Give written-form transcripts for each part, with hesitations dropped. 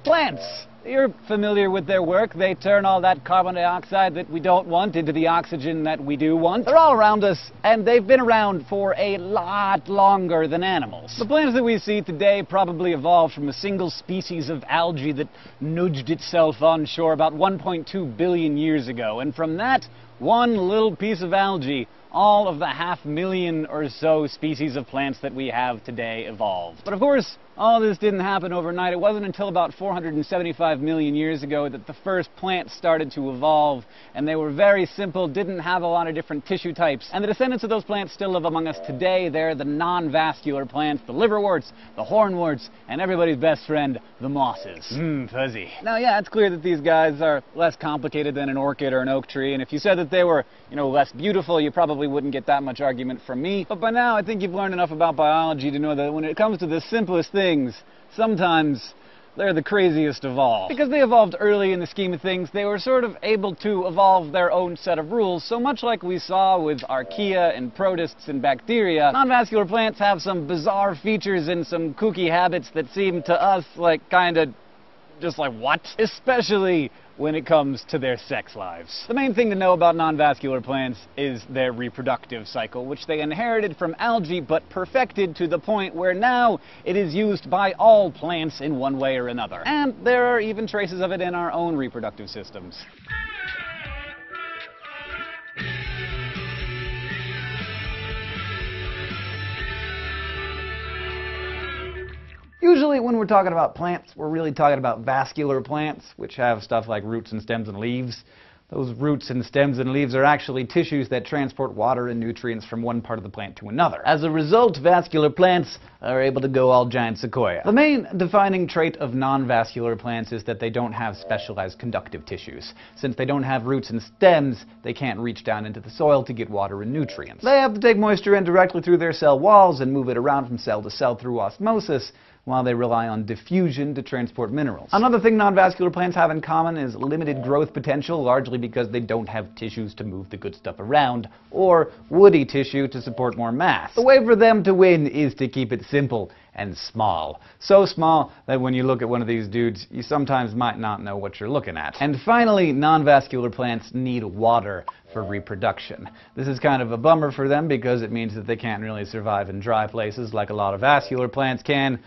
Plants! You're familiar with their work. They turn all that carbon dioxide that we don't want into the oxygen that we do want. They're all around us, and they've been around for a lot longer than animals. The plants that we see today probably evolved from a single species of algae that nudged itself onshore about 1.2 billion years ago. And from that one little piece of algae, all of the 500,000 or so species of plants that we have today evolved. But of course, all this didn't happen overnight. It wasn't until about 475 million years ago that the first plants started to evolve, and they were very simple, didn't have a lot of different tissue types. And the descendants of those plants still live among us today. They're the non-vascular plants, the liverworts, the hornworts, and everybody's best friend, the mosses. Fuzzy. Now, yeah, it's clear that these guys are less complicated than an orchid or an oak tree, and if you said that they were, less beautiful, you probably wouldn't get that much argument from me. But by now, I think you've learned enough about biology to know that when it comes to the simplest things, sometimes they're the craziest of all. Because they evolved early in the scheme of things, they were sort of able to evolve their own set of rules, so much like we saw with archaea and protists and bacteria. Non-vascular plants have some bizarre features and some kooky habits that seem to us like kinda just like, what? Especially when it comes to their sex lives. The main thing to know about non-vascular plants is their reproductive cycle, which they inherited from algae but perfected to the point where now it is used by all plants in one way or another. And there are even traces of it in our own reproductive systems. Usually when we're talking about plants, we're really talking about vascular plants, which have stuff like roots and stems and leaves. Those roots and stems and leaves are actually tissues that transport water and nutrients from one part of the plant to another. As a result, vascular plants are able to go all giant sequoia. The main defining trait of non-vascular plants is that they don't have specialized conductive tissues. Since they don't have roots and stems, they can't reach down into the soil to get water and nutrients. They have to take moisture in directly through their cell walls and move it around from cell to cell through osmosis, while they rely on diffusion to transport minerals. Another thing non-vascular plants have in common is limited growth potential, largely because they don't have tissues to move the good stuff around, or woody tissue to support more mass. The way for them to win is to keep it simple and small. So small that when you look at one of these dudes, you sometimes might not know what you're looking at. And finally, non-vascular plants need water for reproduction. This is kind of a bummer for them because it means that they can't really survive in dry places like a lot of vascular plants can,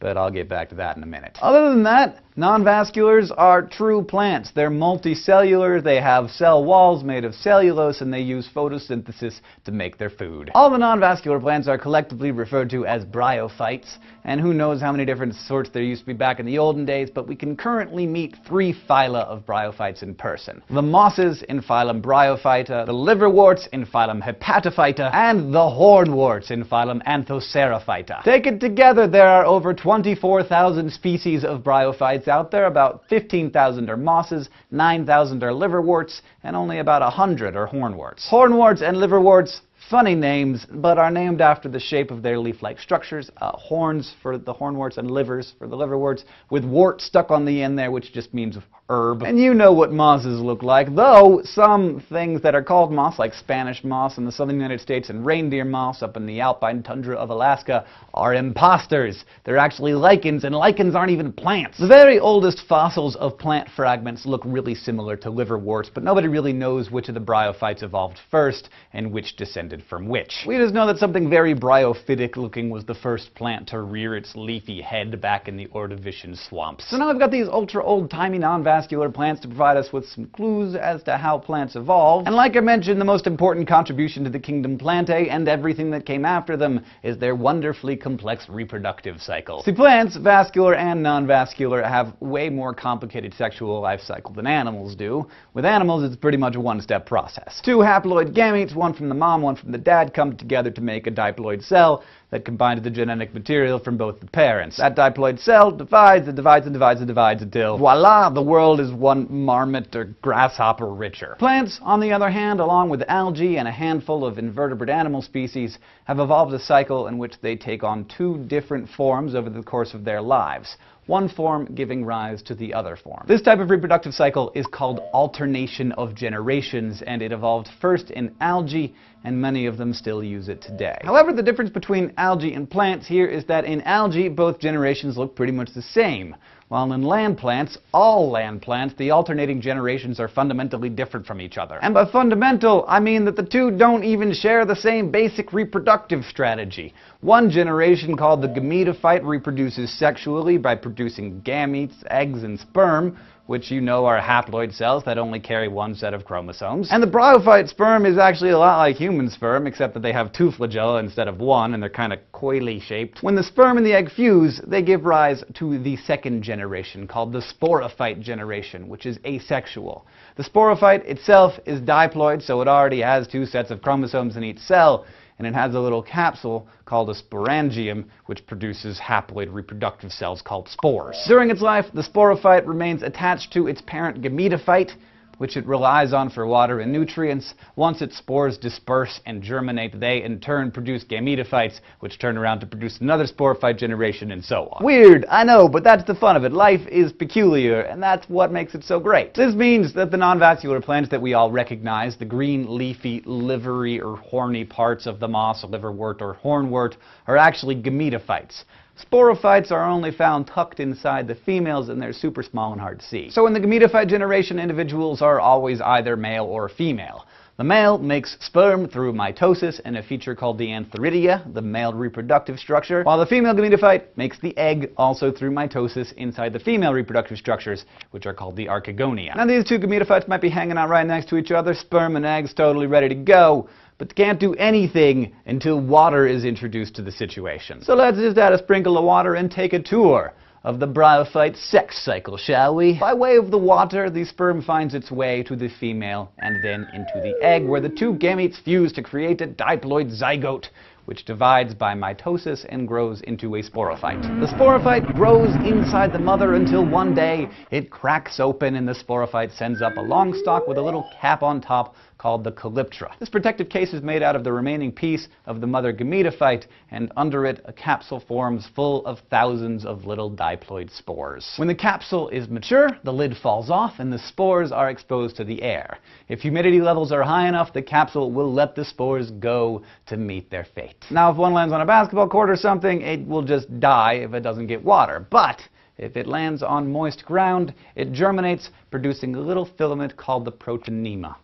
but I'll get back to that in a minute. Other than that, non-vasculars are true plants. They're multicellular, they have cell walls made of cellulose, and they use photosynthesis to make their food. All the non-vascular plants are collectively referred to as bryophytes, and who knows how many different sorts there used to be back in the olden days, but we can currently meet 3 phyla of bryophytes in person. The mosses in phylum Bryophyta, the liverworts in phylum Hepatophyta, and the hornworts in phylum Anthocerophyta. Taken together, there are over 24,000 species of bryophytes out there. About 15,000 are mosses, 9,000 are liverworts, and only about 100 are hornworts. Hornworts and liverworts, funny names, but are named after the shape of their leaf-like structures. Horns for the hornworts and livers for the liverworts, with wart stuck on the end there, which just means herb. And you know what mosses look like, though some things that are called moss, like Spanish moss in the southern United States and reindeer moss up in the alpine tundra of Alaska, are imposters. They're actually lichens, and lichens aren't even plants. The very oldest fossils of plant fragments look really similar to liverworts, but nobody really knows which of the bryophytes evolved first and which descended from which. We just know that something very bryophytic looking was the first plant to rear its leafy head back in the Ordovician swamps. So now we've got these ultra old-timey non-vascular plants to provide us with some clues as to how plants evolved. And like I mentioned, the most important contribution to the kingdom Plantae and everything that came after them is their wonderfully complex reproductive cycle. See, plants, vascular and non-vascular, have way more complicated sexual life cycle than animals do. With animals, it's pretty much a one-step process. 2 haploid gametes, one from the mom, one from the dad, come together to make a diploid cell that combines the genetic material from both the parents. That diploid cell divides and divides and divides and divides until, voila, the world is one marmot or grasshopper richer. Plants, on the other hand, along with algae and a handful of invertebrate animal species, have evolved a cycle in which they take on 2 different forms over the course of their lives, one form giving rise to the other form. This type of reproductive cycle is called alternation of generations, and it evolved first in algae, and many of them still use it today. However, the difference between algae and plants here is that in algae, both generations look pretty much the same. while in land plants, all land plants, the alternating generations are fundamentally different from each other. And by fundamental, I mean that the two don't even share the same basic reproductive strategy. One generation, called the gametophyte, reproduces sexually by producing gametes, eggs, and sperm, which you know are haploid cells that only carry one set of chromosomes. And the bryophyte sperm is actually a lot like human sperm, except that they have two flagella instead of one, and they're kind of coily shaped. When the sperm and the egg fuse, they give rise to the second generation, called the sporophyte generation, which is asexual. The sporophyte itself is diploid, so it already has two sets of chromosomes in each cell, and it has a little capsule called a sporangium, which produces haploid reproductive cells called spores. During its life, the sporophyte remains attached to its parent gametophyte, which it relies on for water and nutrients. Once its spores disperse and germinate, they in turn produce gametophytes, which turn around to produce another sporophyte generation, and so on. Weird, I know, but that's the fun of it. Life is peculiar, and that's what makes it so great. This means that the non-vascular plants that we all recognize, the green, leafy, livery, or horny parts of the moss, liverwort, or hornwort, are actually gametophytes. Sporophytes are only found tucked inside the females, and they're super small and hard to see. So in the gametophyte generation, individuals are always either male or female. The male makes sperm through mitosis in a feature called the antheridia, the male reproductive structure, while the female gametophyte makes the egg also through mitosis inside the female reproductive structures, which are called the archegonia. Now these two gametophytes might be hanging out right next to each other, sperm and eggs totally ready to go, but can't do anything until water is introduced to the situation. So let's just add a sprinkle of water and take a tour of the bryophyte sex cycle, shall we? By way of the water, the sperm finds its way to the female and then into the egg, where the two gametes fuse to create a diploid zygote, which divides by mitosis and grows into a sporophyte. The sporophyte grows inside the mother until one day it cracks open and the sporophyte sends up a long stalk with a little cap on top called the calyptra. This protective case is made out of the remaining piece of the mother gametophyte, and under it a capsule forms full of thousands of little diploid spores. When the capsule is mature, the lid falls off and the spores are exposed to the air. If humidity levels are high enough, the capsule will let the spores go to meet their fate. Now, if one lands on a basketball court or something, it will just die if it doesn't get water. But if it lands on moist ground, it germinates, producing a little filament called the protonema.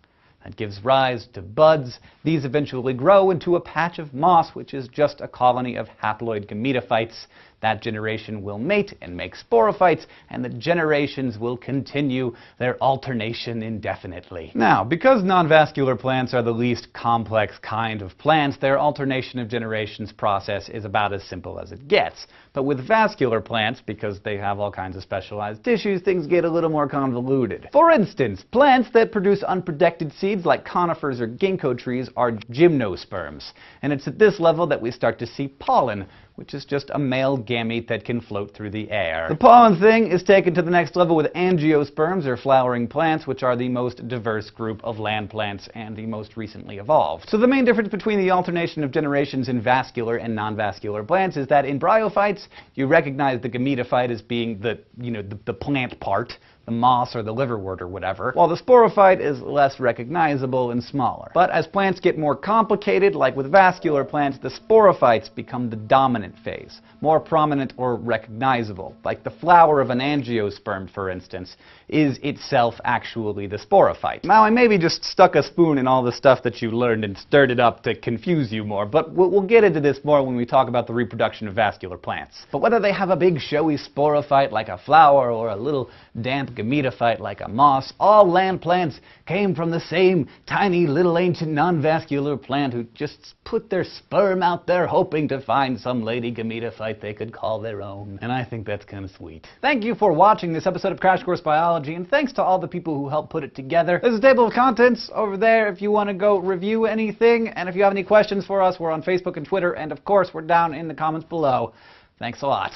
That gives rise to buds. These eventually grow into a patch of moss, which is just a colony of haploid gametophytes. That generation will mate and make sporophytes, and the generations will continue their alternation indefinitely. Now, because non-vascular plants are the least complex kind of plants, their alternation of generations process is about as simple as it gets. But with vascular plants, because they have all kinds of specialized tissues, things get a little more convoluted. For instance, plants that produce unprotected seeds like conifers or ginkgo trees are gymnosperms. And it's at this level that we start to see pollen, which is just a male gamete that can float through the air. The pollen thing is taken to the next level with angiosperms, or flowering plants, which are the most diverse group of land plants and the most recently evolved. So the main difference between the alternation of generations in vascular and non-vascular plants is that in bryophytes, you recognize the gametophyte as being the plant part, the moss or the liverwort or whatever, while the sporophyte is less recognizable and smaller. But as plants get more complicated, like with vascular plants, the sporophytes become the dominant phase, more prominent or recognizable. Like the flower of an angiosperm, for instance, is itself actually the sporophyte. Now, I maybe just stuck a spoon in all the stuff that you learned and stirred it up to confuse you more, but we'll get into this more when we talk about the reproduction of vascular plants. But whether they have a big showy sporophyte like a flower or a little damp gametophyte like a moss, all land plants came from the same tiny little ancient non-vascular plant who just put their sperm out there hoping to find some lady gametophyte they could call their own. And I think that's kind of sweet. Thank you for watching this episode of Crash Course Biology, and thanks to all the people who helped put it together. There's a table of contents over there if you want to go review anything, and if you have any questions for us, we're on Facebook and Twitter, and of course we're down in the comments below. Thanks a lot.